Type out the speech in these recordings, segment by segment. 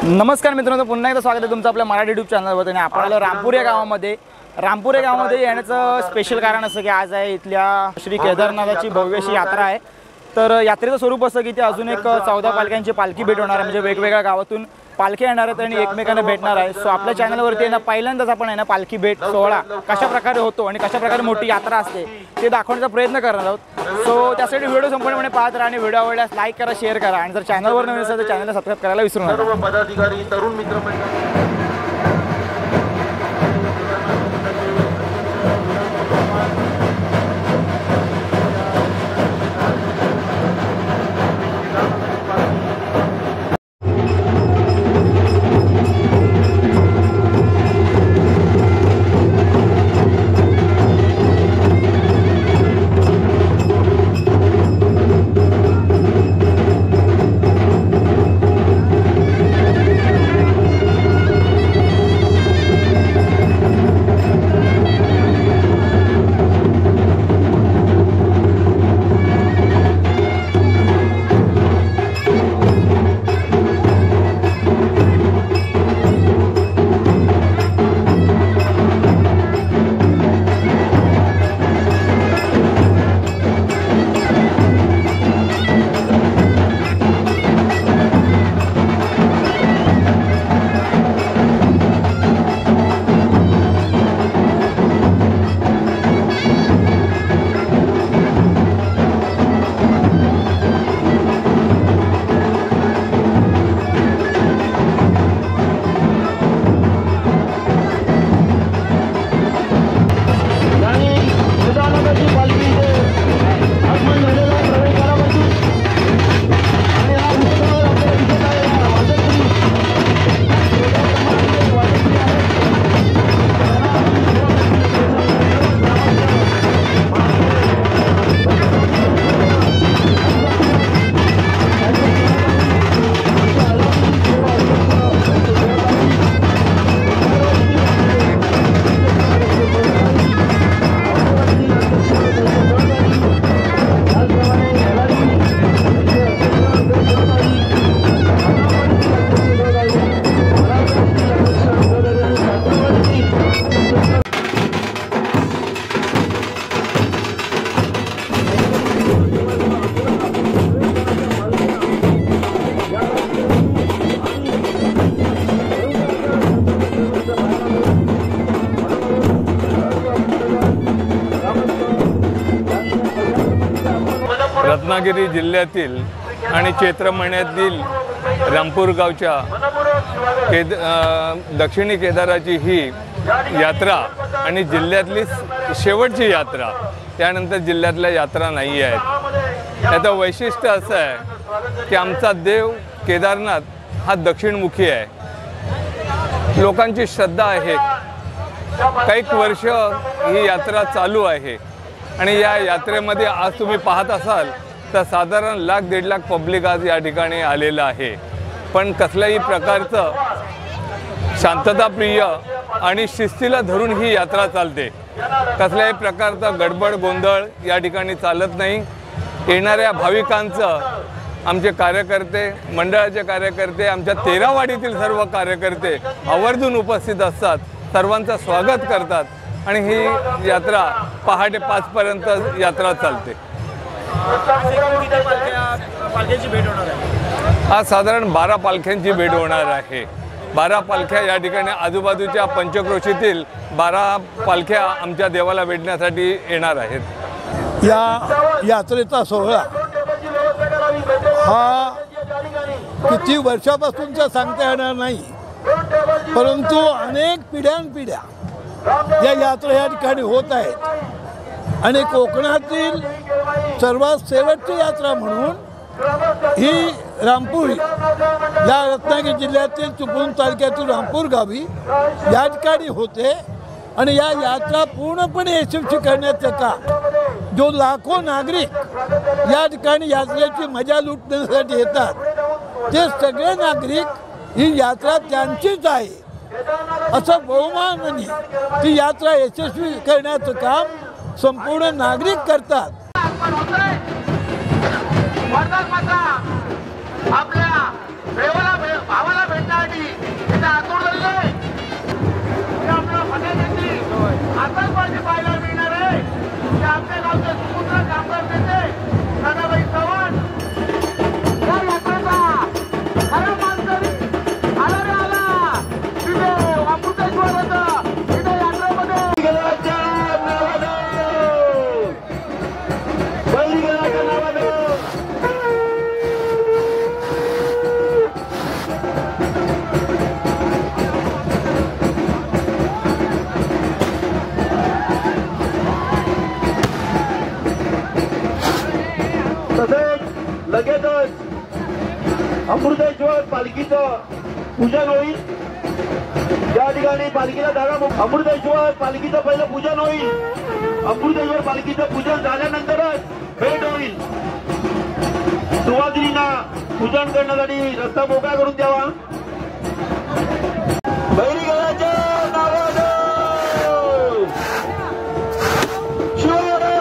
नमस्कार मित्रांनो, पुन्हा एकदा स्वागत आहे तुमचं आपल्या मराठी यूट्यूब चॅनलवर। आणि आपण आलो रामपूर या गावामध्ये येण्याचं स्पेशल कारण असं की आज आहे इथल्या श्री केदारनाथाची भव्यशी यात्रा आहे। तर यात्रेचं स्वरूप असं की ते अजून एक 14 पालख्यांची पालखी भेट होणार आहे, म्हणजे वेगवेगळ्या गावातून पालखी येणार आहेत आणि एकमेकांना भेटणार आहे। सो आपल्या चॅनलवरती आहे ना पहिल्यांदाच आपण आहे ना पालखी भेट सोहळा कशा प्रकारे होतो आणि कशा प्रकारे मोठी यात्रा असते ते दाखवण्याचा प्रयत्न करणार आहोत। सो त्यासाठी व्हिडिओ संपूर्णपणे पाहत राहा आणि व्हिडिओ आवडल्यास लाईक करा, शेअर करा आणि जर चॅनलवर नवीन असेल तर चॅनलला सबस्क्राइब करायला विसरू नका। सर्व पदाधिकारी तरुण मित्र रत्नागिरी जिल्ह्यातील आणि चैत्र महिन्यातील रामपूर गावच्या दक्षिणी केदाराची ही यात्रा आणि जिल्ह्यातली शेवटची यात्रा, त्यानंतर जिल्ह्यातल्या यात्रा नाही आहेत। याचं वैशिष्ट्य असं आहे की आमचा देव केदारनाथ हा दक्षिणमुखी आहे, लोकांची श्रद्धा आहे। काही वर्ष ही यात्रा चालू आहे आणि या यात्रेमध्ये आज तुम्ही पाहत असाल तर साधारण 1-1.5 लाख पब्लिक आज या ठिकाणी आलेलं आहे। पण कसल्याही प्रकारचं शांतताप्रिय आणि शिस्तीला धरून ही यात्रा चालते। कसल्याही प्रकारचा गडबड गोंधळ या ठिकाणी चालत नाही। येणाऱ्या भाविकांचं आमचे कार्यकर्ते, मंडळाचे कार्यकर्ते, आमच्या 13 वाडीतील सर्व कार्यकर्ते आवर्जून उपस्थित असतात, सर्वांचं स्वागत करतात आणि ही यात्रा पहाटे 5 पर्यंत यात्रा चालते। आज साधारण 12 पालख्यांची भेट होणार आहे। 12 पालख्या या ठिकाणी आजूबाजूच्या पंचक्रोशीतील 12 पालख्या आमच्या देवाला भेटण्यासाठी येणार आहेत। या यात्रेचा सोहळा हा किती वर्षापासूनचा सांगता येणार नाही, परंतु अनेक पिढ्यानपिढ्या या यात्रा या ठिकाणी होत आहेत आणि कोकणातील सर्वात शेवटची यात्रा म्हणून ही रामपूर या रत्नागिरी जिल्ह्यातील चिपळूण तालुक्यातील रामपूर गावी या ठिकाणी होते। आणि या यात्रा पूर्णपणे यशस्वी करण्याचं काम जो लाखो नागरिक या ठिकाणी यात्रेची मजा लुटण्यासाठी येतात ते सगळे नागरिक ही यात्रा त्यांचीच आहे असं बहुमानाने ती यात्रा यशस्वी करण्याचं काम संपूर्ण नागरिक करतात। आपल्या भावाला भेटण्यासाठी अमृतेश्वर पालखीचं पूजन होईल. या ठिकाणी पालखीला जागा अमृतेश्वर पालखीचं पहिलं पूजन होईल. अमृतेश्वर पालखीचं पूजन झाल्यानंतरच भेट होईल. सुवासिनींना पूजन करण्यासाठी रस्ता मोकळा करून द्यावा. बैलगाड्याच्या नावानं शिवराय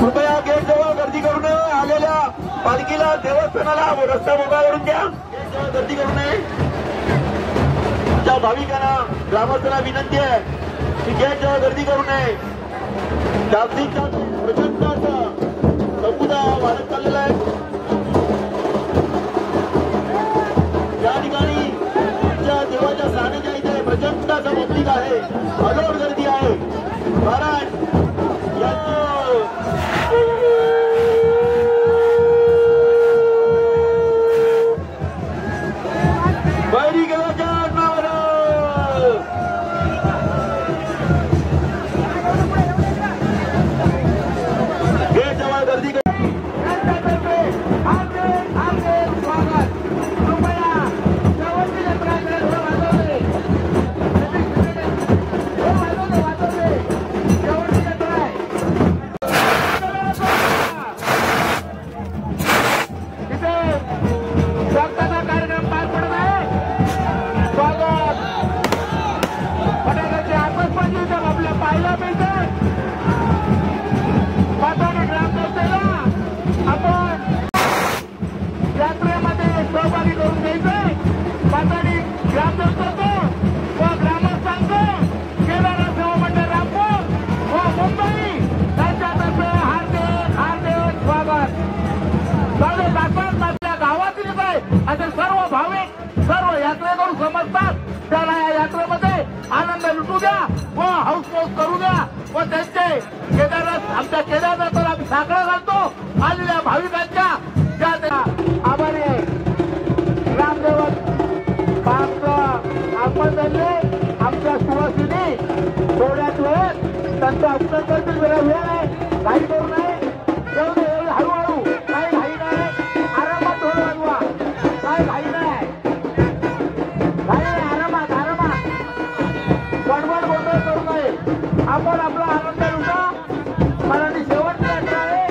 कृपया गेट जवळ गर्दी करू नये. आलेल्या पालखीला देवस्थानाला रस्ता मोकळा करून द्या. गेट जवळ गर्दी करू नये. भाविकांना ग्रामस्थांना विनंती आहे की गेट जवळ गर्दी करू नये. जास्तीत जास्त प्रचंड समुदाय वाढत चाललेला आहे. या ठिकाणी आमच्या देवाच्या सान्निध्या इथे प्रचंड असं पब्लिक आहे. अलोट गर्दी आहे. कारण बैलगाड्याच्या नावानं गेट जवळ गर्दी समजतात. त्याला या यात्रेमध्ये आनंद लुटू द्या व हाऊसमौस करू द्या व त्यांचे केदारनाथ आमच्या केदारनाथाला आम्ही साकडं घालतो. आलेल्या भाविकांच्या त्या आभारी आहे. ग्रामदेवत आपण झाले आमच्या सुवासिनी थोड्याच वेळेत त्यांचं अवतरण करतील. वेळ आहे काही करू नये. हळूहळू काही घाई नाही. आरामात थोडं वाजवा. काही घाई नाही. आपण आपला आनंद लुटा. मराठी शेवटची यात्रा आहे.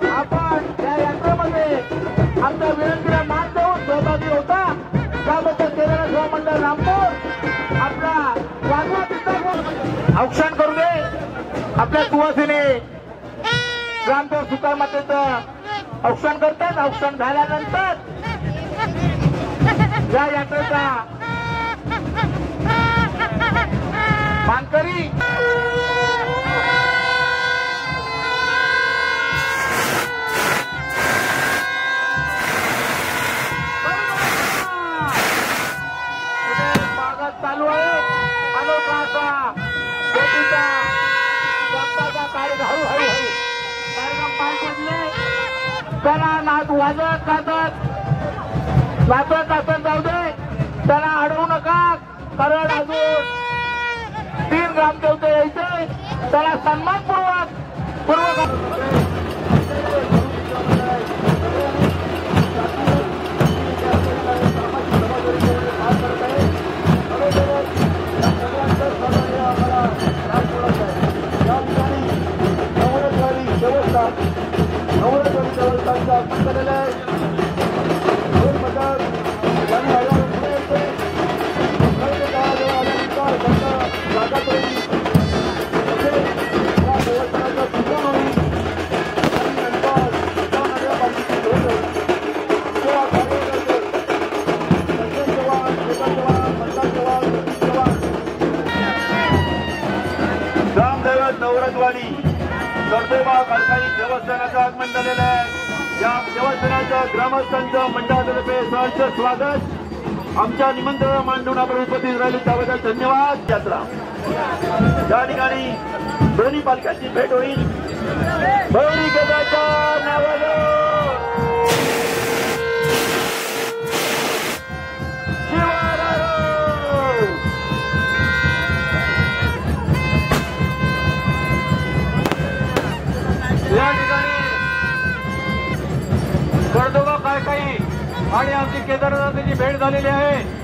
आपण या यात्रेमध्ये आमच्या विनंतीला मान देऊन सहभागी होता त्याबद्दल केलेला सेवा मंडळ रामपूर आपला औक्षण करू दे. आपल्या सुवासिनी ग्रामदेव सुतार मातेचं औक्षण करतात. औक्षण झाल्यानंतर या यात्रेचा मानकरी स्वागत चालू आहे. अनोखा असा शेतीचा स्वतःचा कार्यक्रम हळूहळू कार्यक्रम पार पडले. त्याला नाच वाजत गाजत वाजत गाजत जाऊ दे. त्याला अडवू नका. कारण अजून 3 ग्रामदेवते यायचे. त्याला सन्मानपूर्वक नवरत्वाली सरदेवा कालकाई देवस्थानाचं आगमन झालेलं आहे. या देवस्थानाचं ग्रामस्थांचं मंडळातर्फे सहर्ष स्वागत. आमच्या निमंत्रण मांडून आपण उपस्थित राहिले त्याबद्दल धन्यवाद. यात्रा या ठिकाणी दोन्ही पालख्यांची भेट होईल. बैलगाड्याच्या नावानं आणि आमची केदारनाथाची भेट झालेली आहे.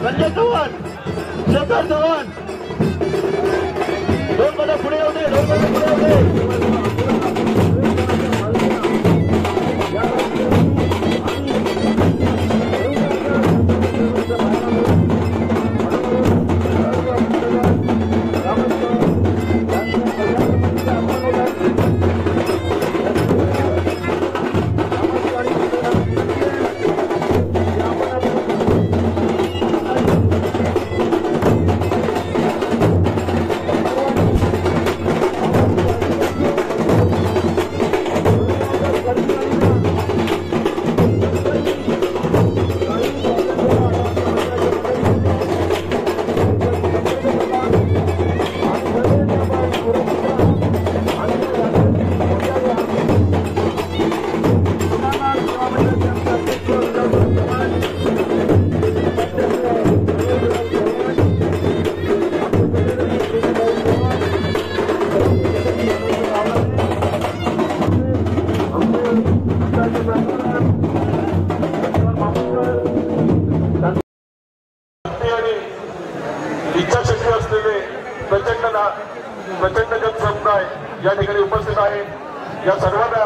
संजय चव्हाण, शेखर चव्हाण, दोन मध्ये पुढे होते, दोन मध्ये पुढे होते. इच्छाशक्ती असलेले प्रचंड जनसमुदाय या ठिकाणी उपस्थित आहे. या सर्वांना